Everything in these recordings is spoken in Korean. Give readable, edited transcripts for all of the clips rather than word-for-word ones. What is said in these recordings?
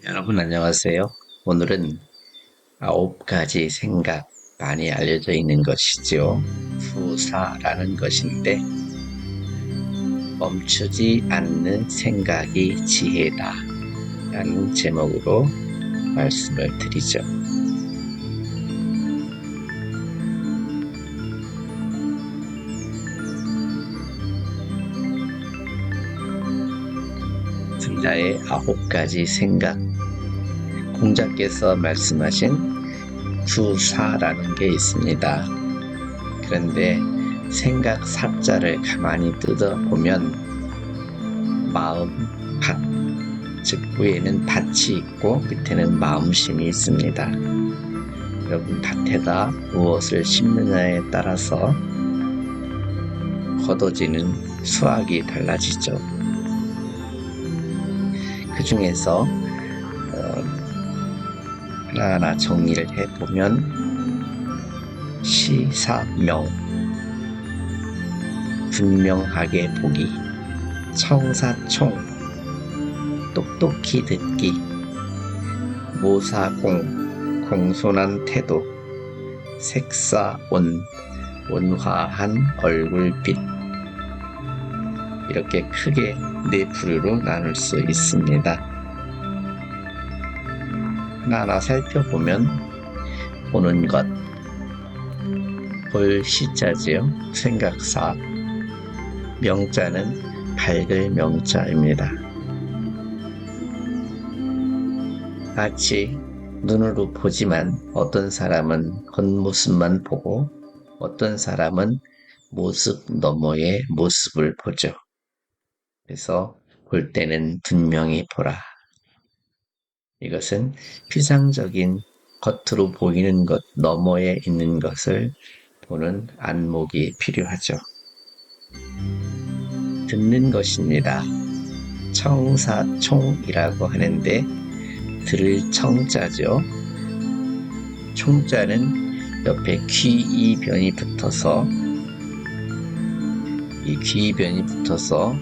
여러분 안녕하세요. 오늘은 9가지 생각, 많이 알려져 있는 것이죠. 후사라는 것인데, 멈추지 않는 생각이 지혜다 라는 제목으로 말씀을 드리죠. 승자의 9가지 생각, 공자께서 말씀하신 후사라는 게 있습니다. 그런데 생각 사자를 가만히 뜯어보면 마음, 밭, 즉 위에는 밭이 있고 밑에는 마음심이 있습니다. 여러분 밭에다 무엇을 심느냐에 따라서 거둬지는 수확이 달라지죠. 그 중에서 하나하나 정리를 해보면 시사명, 분명하게 보기, 청사총, 똑똑히 듣기, 모사공, 공손한 태도, 색사온, 온화한 얼굴빛, 이렇게 크게 4부류로 나눌 수 있습니다. 하나하나 살펴보면 보는 것, 볼 시자지요. 생각사, 명자는 밝을 명자입니다. 마치 눈으로 보지만 어떤 사람은 겉모습만 보고 어떤 사람은 모습 너머의 모습을 보죠. 그래서 볼 때는 분명히 보라. 이것은 피상적인 겉으로 보이는 것 너머에 있는 것을 보는 안목이 필요하죠. 듣는 것입니다. 청사총이라고 하는데 들을 청자죠. 총자는 옆에 귀이변이 붙어서 이 귀이변이 붙어서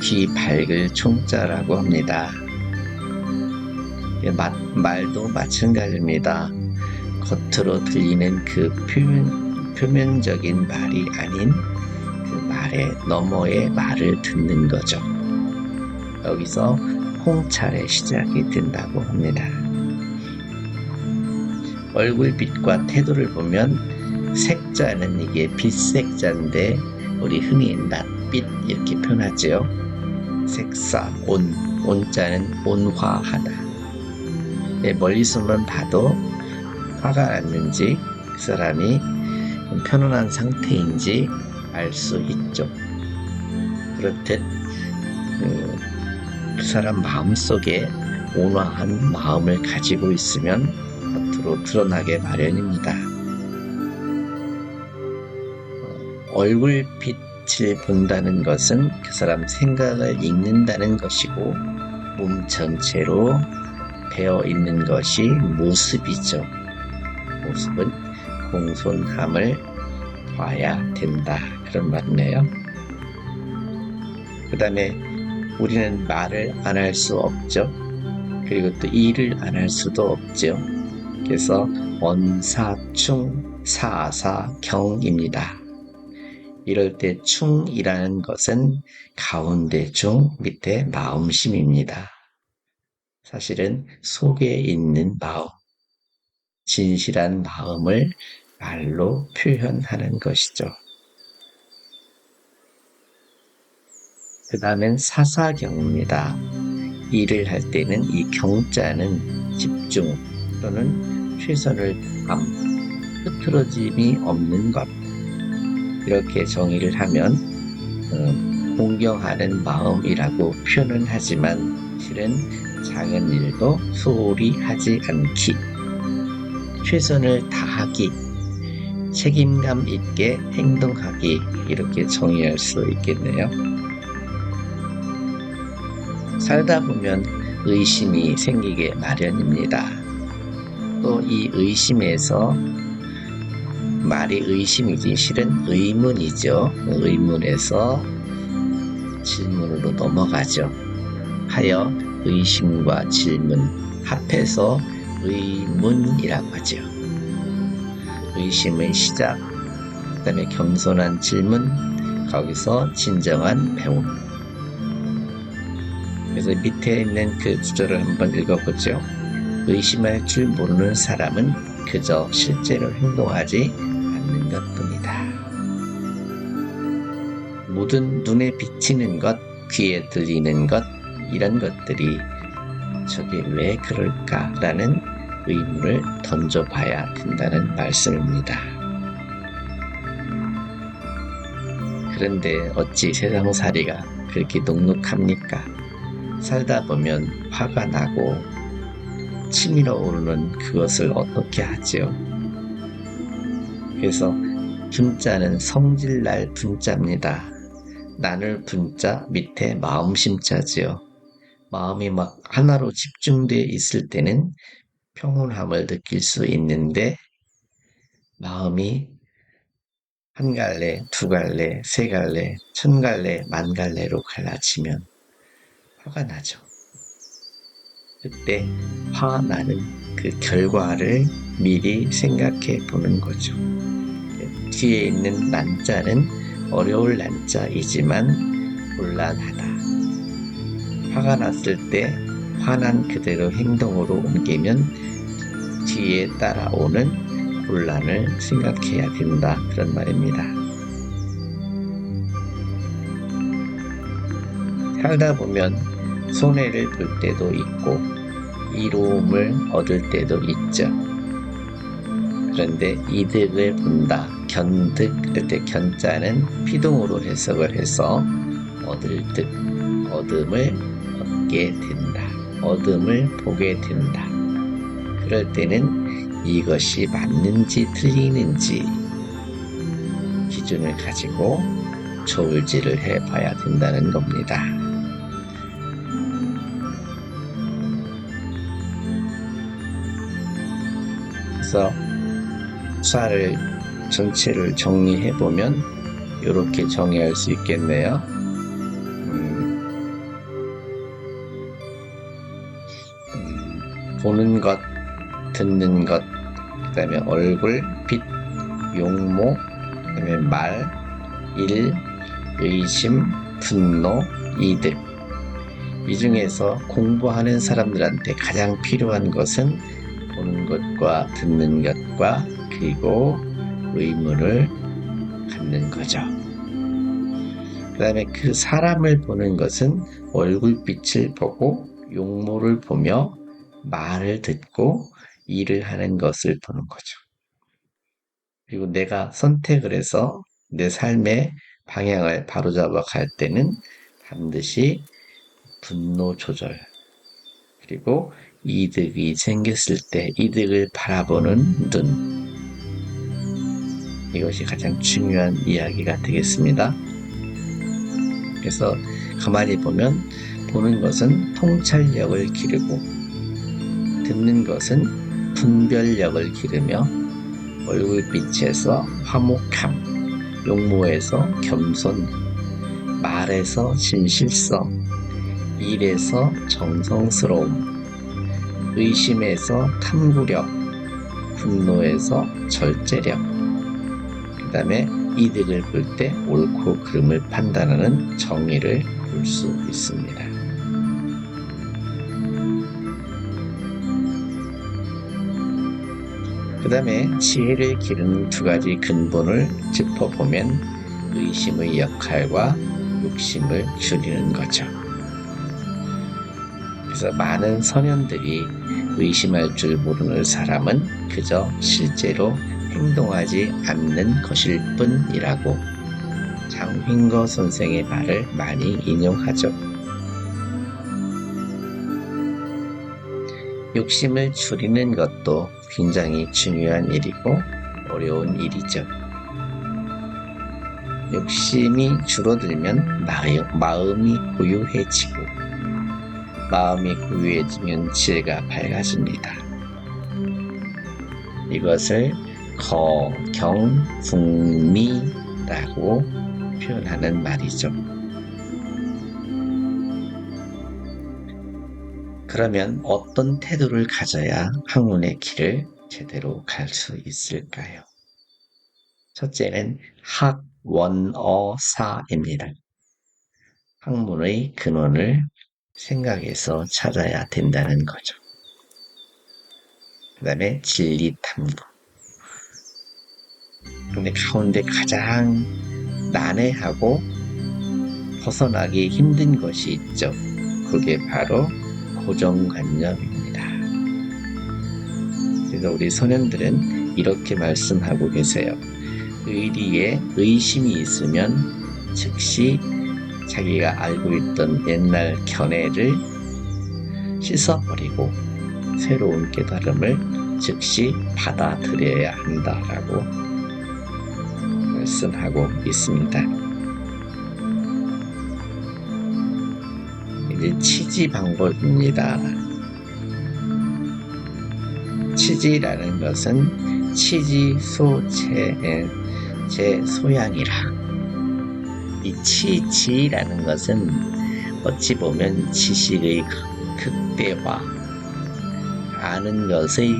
귀 밝을 총자라고 합니다. 말도 마찬가지입니다. 겉으로 들리는 그 표면적인 말이 아닌 그 말의 너머의 말을 듣는 거죠. 여기서 홍찰의 시작이 된다고 합니다. 얼굴빛과 태도를 보면 색자는 이게 빛색자인데 우리 흔히 낯빛 이렇게 표현하죠. 색사, 온자는 온화하다. 멀리서만 봐도 화가 났는지 그 사람이 편안한 상태인지 알 수 있죠. 그렇듯 그 사람 마음속에 온화한 마음을 가지고 있으면 겉으로 드러나게 마련입니다. 얼굴빛을 본다는 것은 그 사람 생각을 읽는다는 것이고 몸 전체로 배어 있는 것이 모습이죠. 모습은 공손함을 봐야 된다. 그런 말이네요. 그 다음에 우리는 말을 안 할 수 없죠. 그리고 또 일을 안 할 수도 없죠. 그래서 언사충 사사경입니다. 이럴 때 충이라는 것은 가운데 중 밑에 마음심입니다. 사실은 속에 있는 마음, 진실한 마음을 말로 표현하는 것이죠. 그 다음엔 사사경입니다. 일을 할 때는 이 경자는 집중 또는 최선을 다함, 흐트러짐이 없는 것, 이렇게 정의를 하면 공경하는 마음이라고 표현은 하지만 실은 작은 일도 소홀히 하지 않기, 최선을 다하기, 책임감 있게 행동하기, 이렇게 정의할 수 있겠네요. 살다 보면 의심이 생기게 마련입니다. 또 이 의심에서 말이 의심이지 실은 의문이죠. 의문에서 질문으로 넘어가죠. 하여 의심과 질문, 합해서 의문이라고 하죠. 의심의 시작, 그 다음에 겸손한 질문, 거기서 진정한 배움. 그래서 밑에 있는 그 구절을 한번 읽어보죠. 의심할 줄 모르는 사람은 그저 실제로 행동하지 않는 것뿐이다. 모든 눈에 비치는 것, 귀에 들리는 것, 이런 것들이 저게 왜 그럴까라는 의문을 던져봐야 된다는 말씀입니다. 그런데 어찌 세상살이가 그렇게 녹록합니까? 살다 보면 화가 나고 치밀어 오르는 그것을 어떻게 하죠? 그래서 분자는 성질날 분자입니다. 나눌 분자 밑에 마음심자지요. 마음이 막 하나로 집중되어 있을 때는 평온함을 느낄 수 있는데 마음이 한 갈래, 두 갈래, 세 갈래, 천 갈래, 만 갈래로 갈라지면 화가 나죠. 그때 화나는 그 결과를 미리 생각해 보는 거죠. 뒤에 있는 난자는 어려울 난자이지만 곤란하다. 화가 났을 때 화난 그대로 행동으로 옮기면 뒤에 따라오는 곤란을 생각해야 된다. 그런 말입니다. 살다 보면 손해를 볼 때도 있고 이로움을 얻을 때도 있죠. 그런데 이득을 본다. 견득, 때 견자는 피동으로 해석을 해서 얻을 득, 얻음을 얻게 된다. 얻음을 보게 된다. 그럴 때는 이것이 맞는지 틀리는지 기준을 가지고 저울질을 해봐야 된다는 겁니다. 그래서 수사를 전체를 정리해보면 이렇게 정의할 수 있겠네요. 보는 것, 듣는 것, 그 다음에 얼굴, 빛, 용모, 그 다음에 말, 일, 의심, 분노, 이득. 이 중에서 공부하는 사람들한테 가장 필요한 것은 보는 것과 듣는 것과 그리고 의문을 갖는 거죠. 그 다음에 그 사람을 보는 것은 얼굴빛을 보고 용모를 보며 말을 듣고 일을 하는 것을 보는 거죠. 그리고 내가 선택을 해서 내 삶의 방향을 바로잡아 갈 때는 반드시 분노 조절, 그리고 이득이 생겼을 때 이득을 바라보는 눈, 이것이 가장 중요한 이야기가 되겠습니다. 그래서 가만히 보면 보는 것은 통찰력을 기르고 듣는 것은 분별력을 기르며 얼굴빛에서 화목함, 용모에서 겸손, 말에서 진실성, 일에서 정성스러움, 의심에서 탐구력, 분노에서 절제력, 그 다음에 이득을 볼 때 옳고 그름을 판단하는 정의를 볼 수 있습니다. 그 다음에 지혜를 기르는 두 가지 근본을 짚어보면 의심의 역할과 욕심을 줄이는 거죠. 그래서 많은 선현들이 의심할 줄 모르는 사람은 그저 실제로 행동하지 않는 것일 뿐이라고 장핑거 선생의 말을 많이 인용하죠. 욕심을 줄이는 것도 굉장히 중요한 일이고 어려운 일이죠. 욕심이 줄어들면 마음이 고요해지고 마음이 고요해지면 지혜가 밝아집니다. 이것을 거경풍미라고 표현하는 말이죠. 그러면 어떤 태도를 가져야 학문의 길을 제대로 갈 수 있을까요? 첫째는 학원어사입니다. 학문의 근원을 생각에서 찾아야 된다는 거죠. 그 다음에 진리탐구. 근데 가운데 가장 난해하고 벗어나기 힘든 것이 있죠. 그게 바로 고정관념입니다. 그래서 우리 소년들은 이렇게 말씀하고 계세요. 의리에 의심이 있으면 즉시 자기가 알고 있던 옛날 견해를 씻어버리고 새로운 깨달음을 즉시 받아들여야 한다라고 말씀하고 있습니다. 이제 치지 방법입니다. 치지라는 것은 치지소체 제 소양이라. 이 치지라는 것은 어찌 보면 지식의 극대화, 아는 것의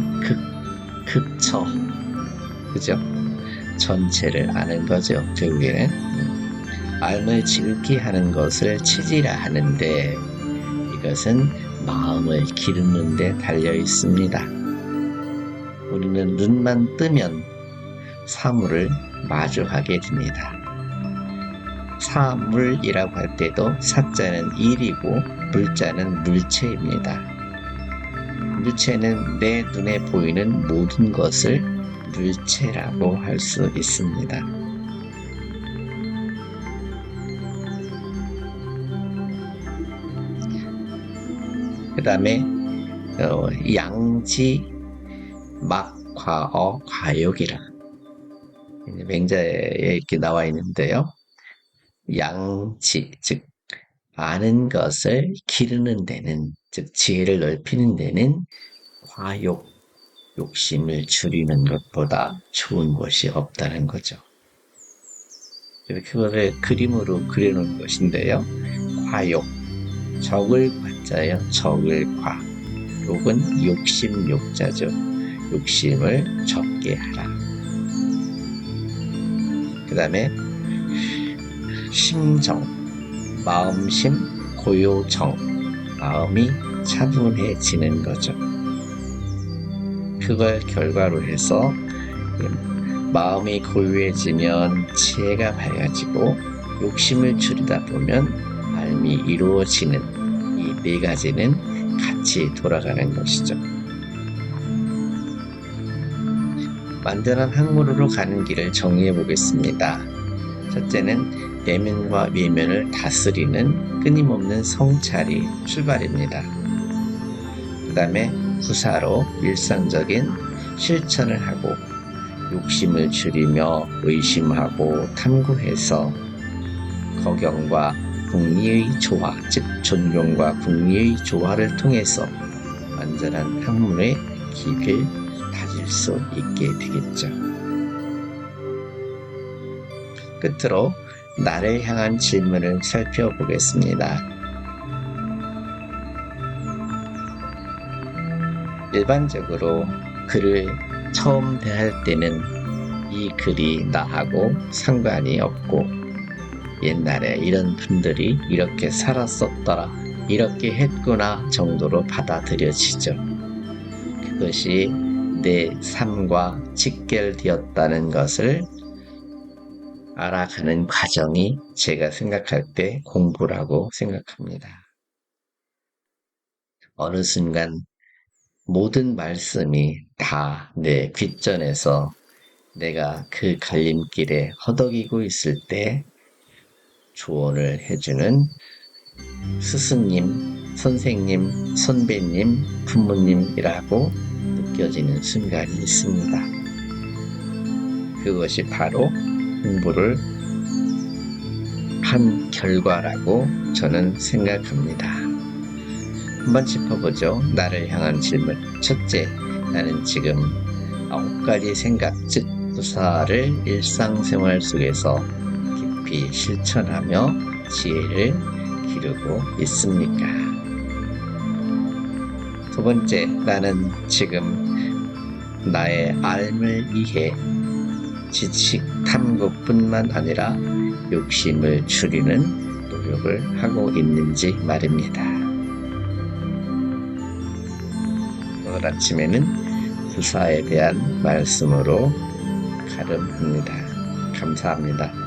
극처, 그죠? 전체를 아는 거죠. 결국에는 마음을 지극히 하는 것을 치지라 하는데 이것은 마음을 기르는 데 달려 있습니다. 우리는 눈만 뜨면 사물을 마주하게 됩니다. 사물이라고 할 때도 사자는 일이고 물자는 물체입니다. 물체는 내 눈에 보이는 모든 것을 물체라고 할 수 있습니다. 그 다음에 양지 막과어 과욕이라 맹자에 이렇게 나와 있는데요. 양지, 즉 아는 것을 기르는 데는, 즉 지혜를 넓히는 데는 과욕, 욕심을 줄이는 것보다 좋은 것이 없다는 거죠. 그거를 그림으로 그려놓은 것인데요. 과욕, 적을 과자예요. 적을 과. 욕은 욕심 욕자죠. 욕심을 적게 하라. 그 다음에 심정, 마음심, 고요정, 마음이 차분해지는 거죠. 그걸 결과로 해서 마음이 고요해지면 지혜가 밝아지고 욕심을 줄이다 보면 삶이 이루어지는 이 네 가지는 같이 돌아가는 것이죠. 완전한 학문으로 가는 길을 정리해 보겠습니다. 첫째는 내면과 외면을 다스리는 끊임없는 성찰이 출발입니다. 그 다음에 구사로 일상적인 실천을 하고 욕심을 줄이며 의심하고 탐구해서 거경과 궁리의 조화, 즉 존경과 궁리의 조화를 통해서 완전한 학문의 길을 다질 수 있게 되겠죠. 끝으로 나를 향한 질문을 살펴보겠습니다. 일반적으로 글을 처음 대할 때는 이 글이 나하고 상관이 없고 옛날에 이런 분들이 이렇게 살았었더라, 이렇게 했구나 정도로 받아들여지죠. 그것이 내 삶과 직결되었다는 것을 알아가는 과정이 제가 생각할 때 공부라고 생각합니다. 어느 순간 모든 말씀이 다 내 귓전에서 내가 그 갈림길에 허덕이고 있을 때 조언을 해주는 스승님, 선생님, 선배님, 부모님이라고 느껴지는 순간이 있습니다. 그것이 바로 공부를 한 결과라고 저는 생각합니다. 한번 짚어보죠. 나를 향한 질문. 첫째, 나는 지금 9가지 생각, 즉 구사를 일상생활 속에서 깊이 실천하며 지혜를 기르고 있습니까? 두 번째, 나는 지금 나의 삶을 위해 지식 탐구뿐만 아니라 욕심을 줄이는 노력을 하고 있는지 말입니다. 오늘 아침에는 구사에 대한 말씀으로 가름합니다. 감사합니다.